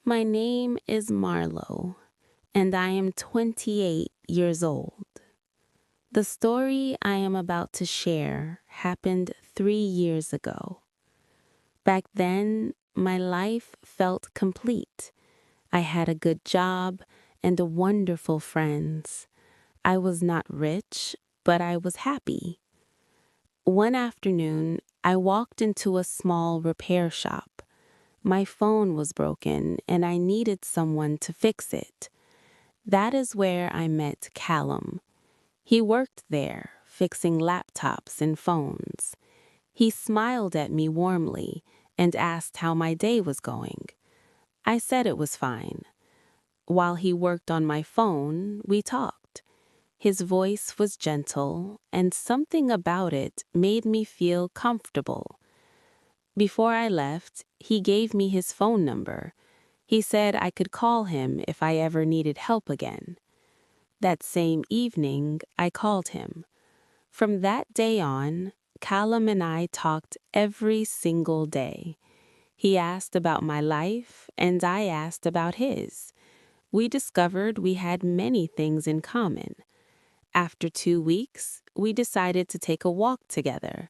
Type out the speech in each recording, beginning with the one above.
My name is Marlo, and I am 28 years old. The story I am about to share happened 3 years ago. Back then, my life felt complete. I had a good job and wonderful friends. I was not rich, but I was happy. One afternoon, I walked into a small repair shop. My phone was broken and I needed someone to fix it. That is where I met Callum. He worked there, fixing laptops and phones. He smiled at me warmly and asked how my day was going. I said it was fine. While he worked on my phone, we talked. His voice was gentle, and something about it made me feel comfortable. Before I left, he gave me his phone number. He said I could call him if I ever needed help again. That same evening, I called him. From that day on, Callum and I talked every single day. He asked about my life, and I asked about his. We discovered we had many things in common. After 2 weeks, we decided to take a walk together.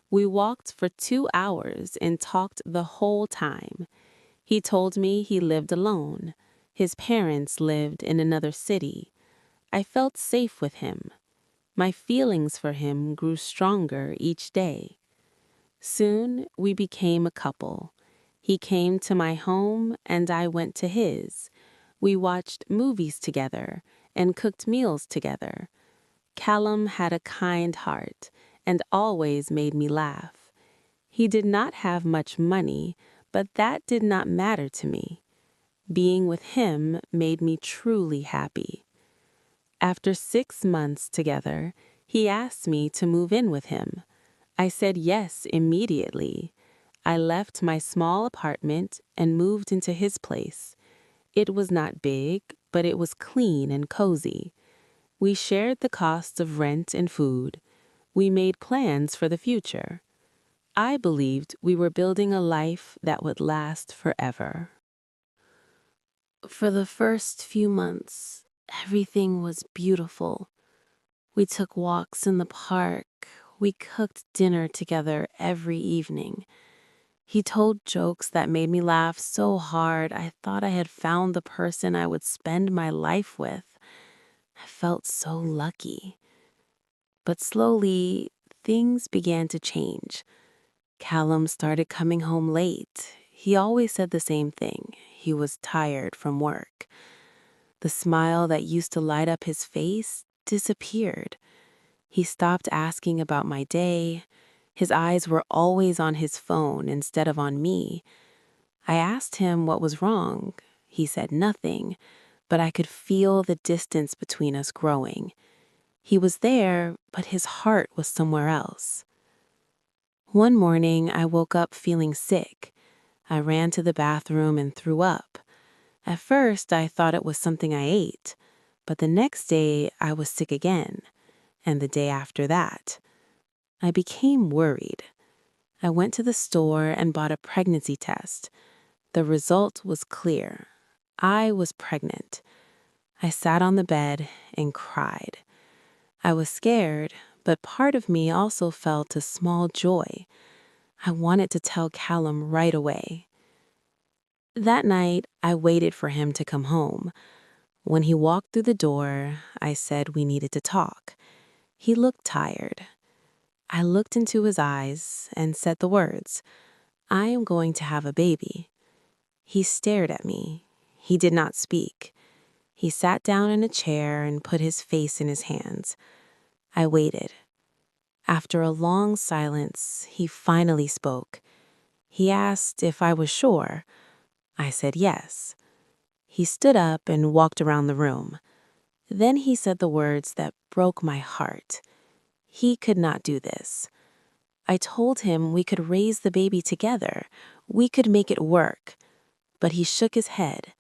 We walked for 2 hours and talked the whole time. He told me he lived alone. His parents lived in another city. I felt safe with him. My feelings for him grew stronger each day. Soon, we became a couple. He came to my home and I went to his. We watched movies together and cooked meals together. Callum had a kind heart and always made me laugh. He did not have much money, but that did not matter to me. Being with him made me truly happy. After 6 months together, he asked me to move in with him. I said yes immediately. I left my small apartment and moved into his place. It was not big, but it was clean and cozy. We shared the costs of rent and food. We made plans for the future. I believed we were building a life that would last forever. For the first few months, everything was beautiful. We took walks in the park. We cooked dinner together every evening. He told jokes that made me laugh so hard I thought I had found the person I would spend my life with. I felt so lucky. But slowly, things began to change. Callum started coming home late. He always said the same thing. He was tired from work. The smile that used to light up his face disappeared. He stopped asking about my day. His eyes were always on his phone instead of on me. I asked him what was wrong. He said nothing, but I could feel the distance between us growing. He was there, but his heart was somewhere else. One morning, I woke up feeling sick. I ran to the bathroom and threw up. At first, I thought it was something I ate, but the next day, I was sick again, and the day after that. I became worried. I went to the store and bought a pregnancy test. The result was clear. I was pregnant. I sat on the bed and cried. I was scared, but part of me also felt a small joy. I wanted to tell Callum right away. That night, I waited for him to come home. When he walked through the door, I said we needed to talk. He looked tired. I looked into his eyes and said the words, "I am going to have a baby." He stared at me. He did not speak. He sat down in a chair and put his face in his hands. I waited. After a long silence, he finally spoke. He asked if I was sure. I said yes. He stood up and walked around the room. Then he said the words that broke my heart. He could not do this. I told him we could raise the baby together. We could make it work. But he shook his head.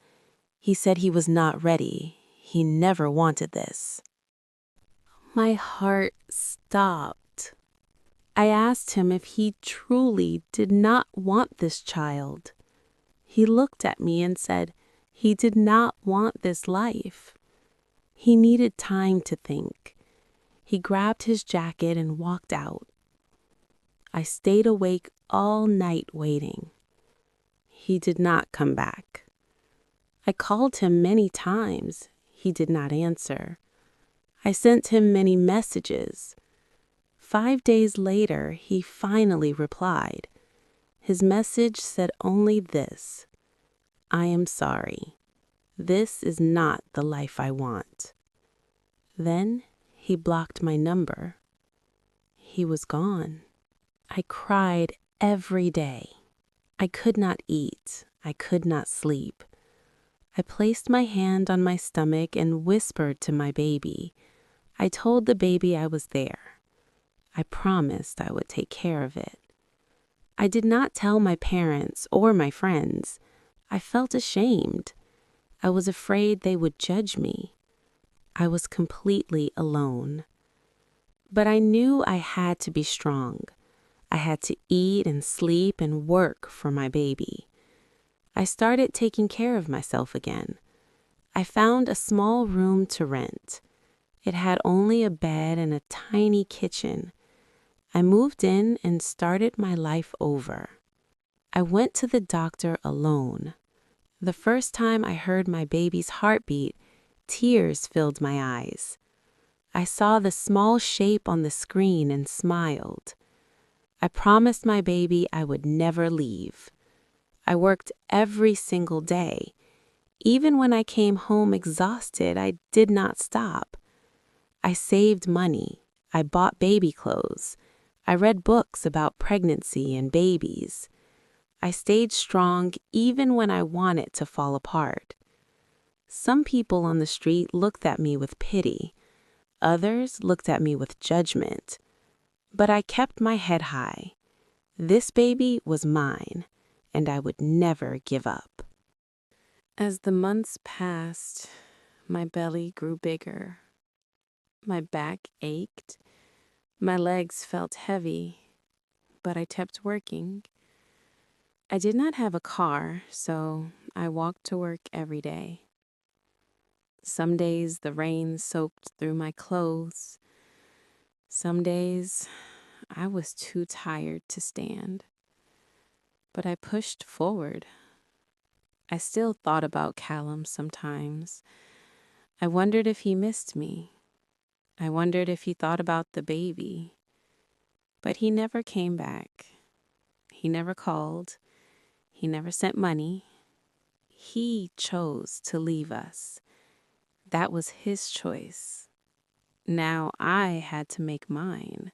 He said he was not ready. He never wanted this. My heart stopped. I asked him if he truly did not want this child. He looked at me and said he did not want this life. He needed time to think. He grabbed his jacket and walked out. I stayed awake all night waiting. He did not come back. I called him many times. He did not answer. I sent him many messages. 5 days later, he finally replied. His message said only this: I am sorry. This is not the life I want. Then he blocked my number. He was gone. I cried every day. I could not eat. I could not sleep. I placed my hand on my stomach and whispered to my baby. I told the baby I was there. I promised I would take care of it. I did not tell my parents or my friends. I felt ashamed. I was afraid they would judge me. I was completely alone. But I knew I had to be strong. I had to eat and sleep and work for my baby. I started taking care of myself again. I found a small room to rent. It had only a bed and a tiny kitchen. I moved in and started my life over. I went to the doctor alone. The first time I heard my baby's heartbeat, tears filled my eyes. I saw the small shape on the screen and smiled. I promised my baby I would never leave. I worked every single day. Even when I came home exhausted, I did not stop. I saved money. I bought baby clothes. I read books about pregnancy and babies. I stayed strong even when I wanted to fall apart. Some people on the street looked at me with pity. Others looked at me with judgment. But I kept my head high. This baby was mine, and I would never give up. As the months passed, my belly grew bigger. My back ached. My legs felt heavy, but I kept working. I did not have a car, so I walked to work every day. Some days the rain soaked through my clothes. Some days I was too tired to stand. But I pushed forward. I still thought about Callum sometimes. I wondered if he missed me. I wondered if he thought about the baby. But he never came back. He never called. He never sent money. He chose to leave us. That was his choice. Now I had to make mine.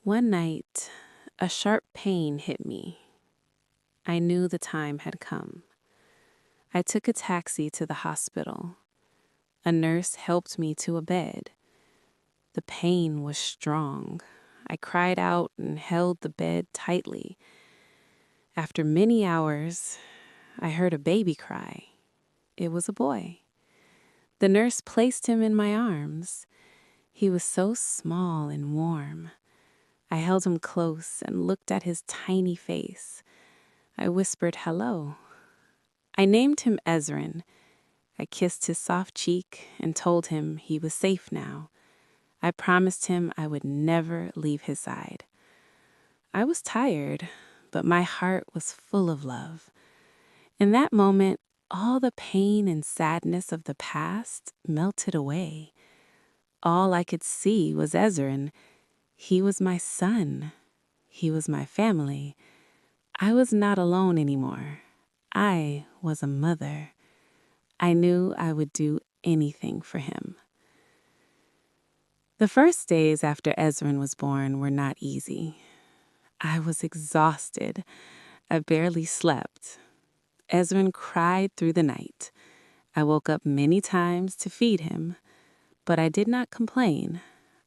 One night, a sharp pain hit me. I knew the time had come. I took a taxi to the hospital. A nurse helped me to a bed. The pain was strong. I cried out and held the bed tightly. After many hours, I heard a baby cry. It was a boy. The nurse placed him in my arms. He was so small and warm. I held him close and looked at his tiny face. I whispered hello. I named him Ezin. I kissed his soft cheek and told him he was safe now. I promised him I would never leave his side. I was tired, but my heart was full of love. In that moment, all the pain and sadness of the past melted away. All I could see was Ezin. He was my son. He was my family. I was not alone anymore. I was a mother. I knew I would do anything for him. The first days after Ezin was born were not easy. I was exhausted. I barely slept. Ezin cried through the night. I woke up many times to feed him, but I did not complain.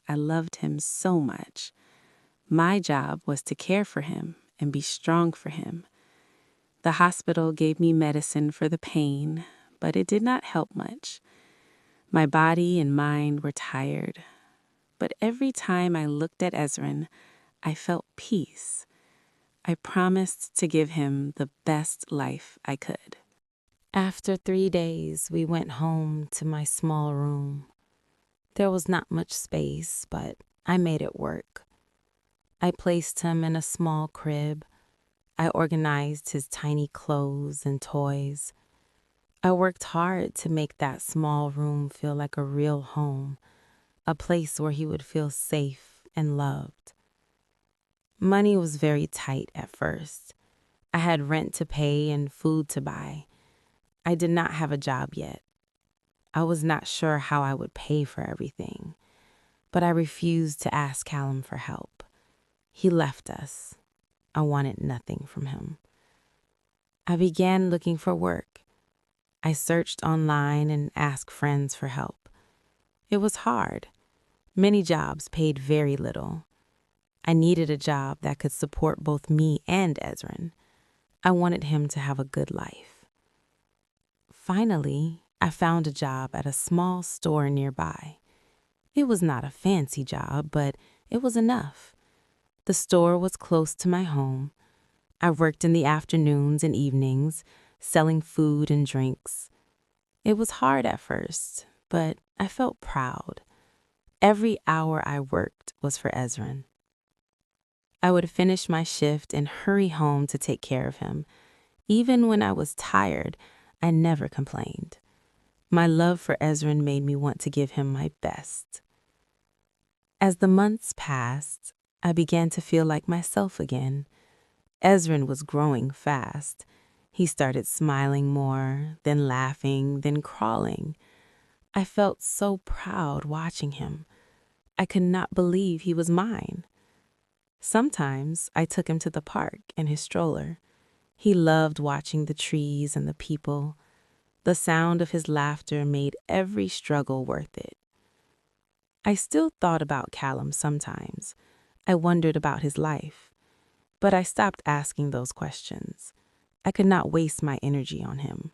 I loved him so much. My job was to care for him and be strong for him. The hospital gave me medicine for the pain, but it did not help much. My body and mind were tired, but every time I looked at Ezin, I felt peace. I promised to give him the best life I could. After 3 days, we went home to my small room. There was not much space, but I made it work. I placed him in a small crib. I organized his tiny clothes and toys. I worked hard to make that small room feel like a real home, a place where he would feel safe and loved. Money was very tight at first. I had rent to pay and food to buy. I did not have a job yet. I was not sure how I would pay for everything, but I refused to ask Callum for help. He left us. I wanted nothing from him. I began looking for work. I searched online and asked friends for help. It was hard. Many jobs paid very little. I needed a job that could support both me and Ezin. I wanted him to have a good life. Finally, I found a job at a small store nearby. It was not a fancy job, but it was enough. The store was close to my home. I worked in the afternoons and evenings, selling food and drinks. It was hard at first, but I felt proud. Every hour I worked was for Ezin. I would finish my shift and hurry home to take care of him. Even when I was tired, I never complained. My love for Ezin made me want to give him my best. As the months passed, I began to feel like myself again. Ezin was growing fast. He started smiling more, then laughing, then crawling. I felt so proud watching him. I could not believe he was mine. Sometimes I took him to the park in his stroller. He loved watching the trees and the people. The sound of his laughter made every struggle worth it. I still thought about Callum sometimes. I wondered about his life. But I stopped asking those questions. I could not waste my energy on him.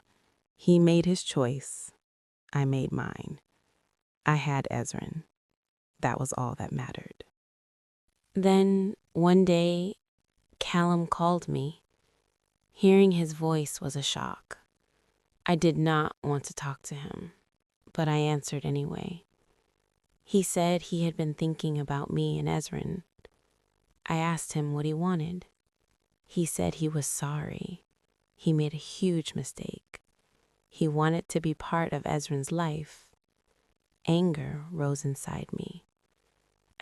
He made his choice. I made mine. I had Ezin. That was all that mattered. Then, one day, Callum called me. Hearing his voice was a shock. I did not want to talk to him, but I answered anyway. He said he had been thinking about me and Ezin. I asked him what he wanted. He said he was sorry. He made a huge mistake. He wanted to be part of Ezrin's life. Anger rose inside me.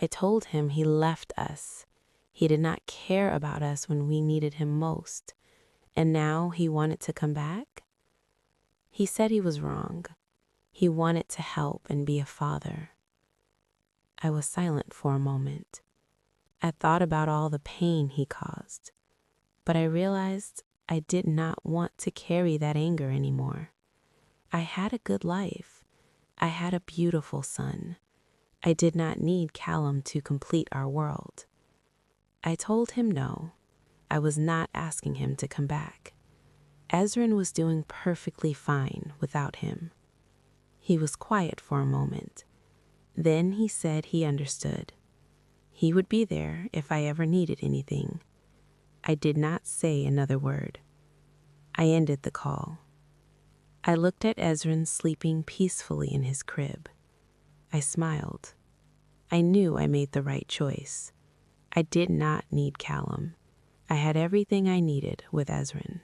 I told him he left us. He did not care about us when we needed him most. And now he wanted to come back? He said he was wrong. He wanted to help and be a father. I was silent for a moment. I thought about all the pain he caused. But I realized I did not want to carry that anger anymore. I had a good life. I had a beautiful son. I did not need Callum to complete our world. I told him no. I was not asking him to come back. Ezin was doing perfectly fine without him. He was quiet for a moment. Then he said he understood. He would be there if I ever needed anything. I did not say another word. I ended the call. I looked at Ezin sleeping peacefully in his crib. I smiled. I knew I made the right choice. I did not need Callum. I had everything I needed with Ezin.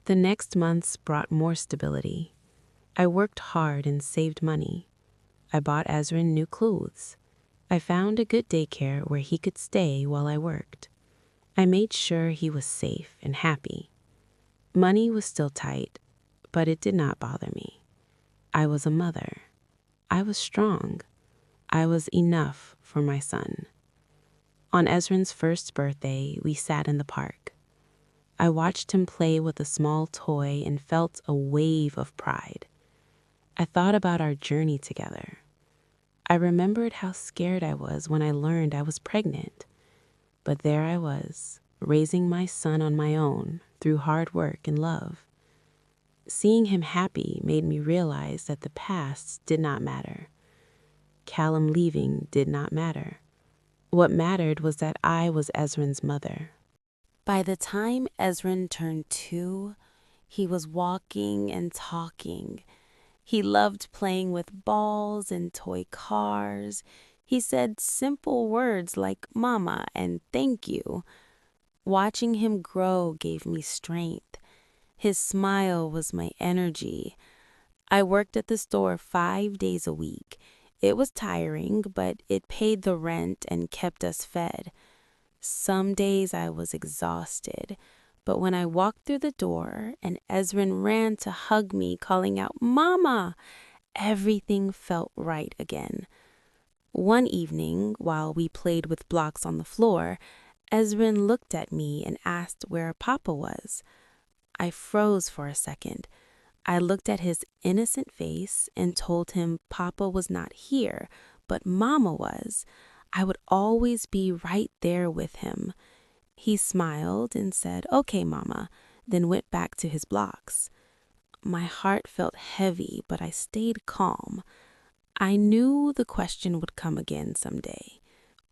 The next months brought more stability. I worked hard and saved money. I bought Ezin new clothes. I found a good daycare where he could stay while I worked. I made sure he was safe and happy. Money was still tight, but it did not bother me. I was a mother. I was strong. I was enough for my son. On Ezrin's first birthday, we sat in the park. I watched him play with a small toy and felt a wave of pride. I thought about our journey together. I remembered how scared I was when I learned I was pregnant. But there I was, raising my son on my own through hard work and love. Seeing him happy made me realize that the past did not matter. Callum leaving did not matter. What mattered was that I was Ezrin's mother. By the time Ezrin turned 2, he was walking and talking. He loved playing with balls and toy cars. He said simple words like mama and thank you. Watching him grow gave me strength. His smile was my energy. I worked at the store 5 days a week. It was tiring, but it paid the rent and kept us fed. Some days I was exhausted, but when I walked through the door and Ezrin ran to hug me, calling out, "Mama!" everything felt right again. One evening, while we played with blocks on the floor, Ezrin looked at me and asked where Papa was. I froze for a second. I looked at his innocent face and told him Papa was not here, but Mama was. I would always be right there with him. He smiled and said, "Okay, Mama," then went back to his blocks. My heart felt heavy, but I stayed calm. I knew the question would come again someday.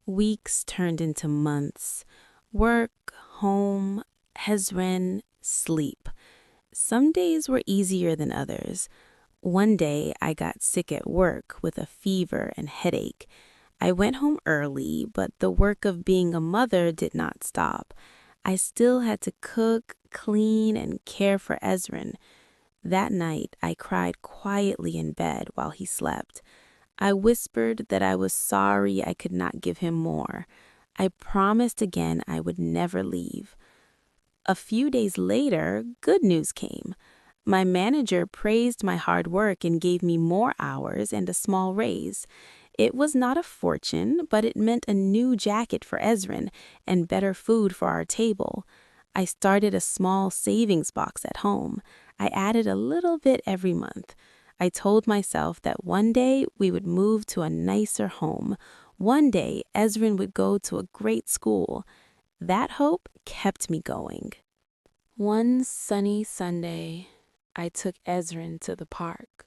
Weeks turned into months. Work, home, Ezrin, sleep. Some days were easier than others. One day I got sick at work with a fever and headache. I went home early, but the work of being a mother did not stop. I still had to cook, clean, and care for Ezrin. That night, I cried quietly in bed while he slept. I whispered that I was sorry I could not give him more. I promised again I would never leave. A few days later, good news came. My manager praised my hard work and gave me more hours and a small raise. It was not a fortune, but it meant a new jacket for Ezrin and better food for our table. I started a small savings box at home. I added a little bit every month. I told myself that one day we would move to a nicer home. One day Ezrin would go to a great school. That hope kept me going. One sunny Sunday, I took Ezrin to the park.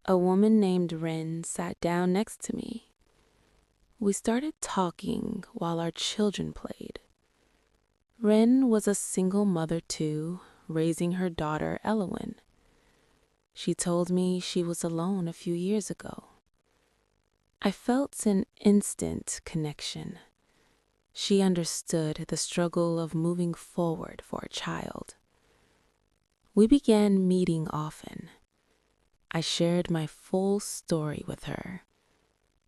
A woman named Rin sat down next to me. We started talking while our children played. Rin was a single mother too, raising her daughter Elowin. She told me she was alone a few years ago. I felt an instant connection. She understood the struggle of moving forward for a child. We began meeting often. I shared my full story with her.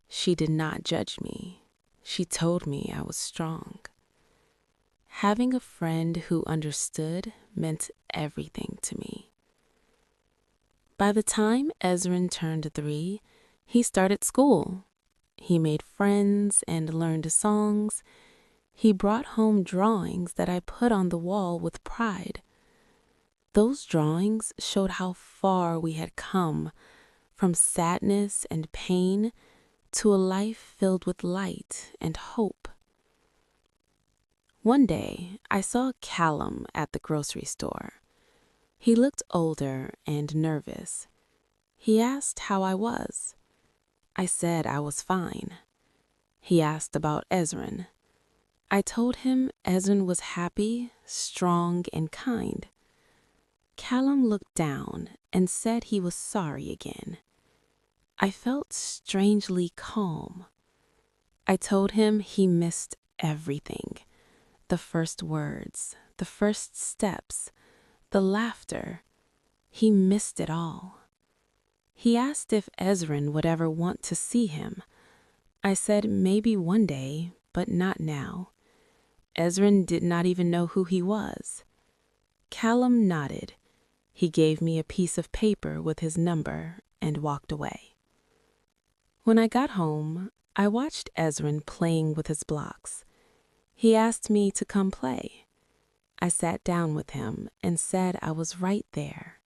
She did not judge me. She told me I was strong. Having a friend who understood meant everything to me. By the time Ezrin turned 3, he started school. He made friends and learned songs. He brought home drawings that I put on the wall with pride. Those drawings showed how far we had come, from sadness and pain to a life filled with light and hope. One day, I saw Callum at the grocery store. He looked older and nervous. He asked how I was. I said I was fine. He asked about Ezrin. I told him Ezin was happy, strong, and kind. Callum looked down and said he was sorry again. I felt strangely calm. I told him he missed everything. The first words, the first steps, the laughter. He missed it all. He asked if Ezrin would ever want to see him. I said maybe one day, but not now. Ezrin did not even know who he was. Callum nodded. He gave me a piece of paper with his number and walked away. When I got home, I watched Ezrin playing with his blocks. He asked me to come play. I sat down with him and said I was right there.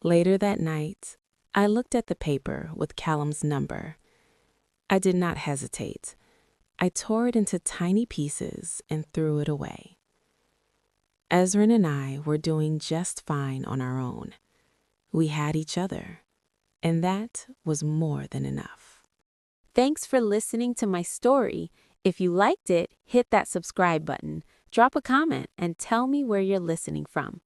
Later that night, I looked at the paper with Callum's number. I did not hesitate. I tore it into tiny pieces and threw it away. Ezrin and I were doing just fine on our own. We had each other, and that was more than enough. Thanks for listening to my story. If you liked it, hit that subscribe button. Drop a comment and tell me where you're listening from.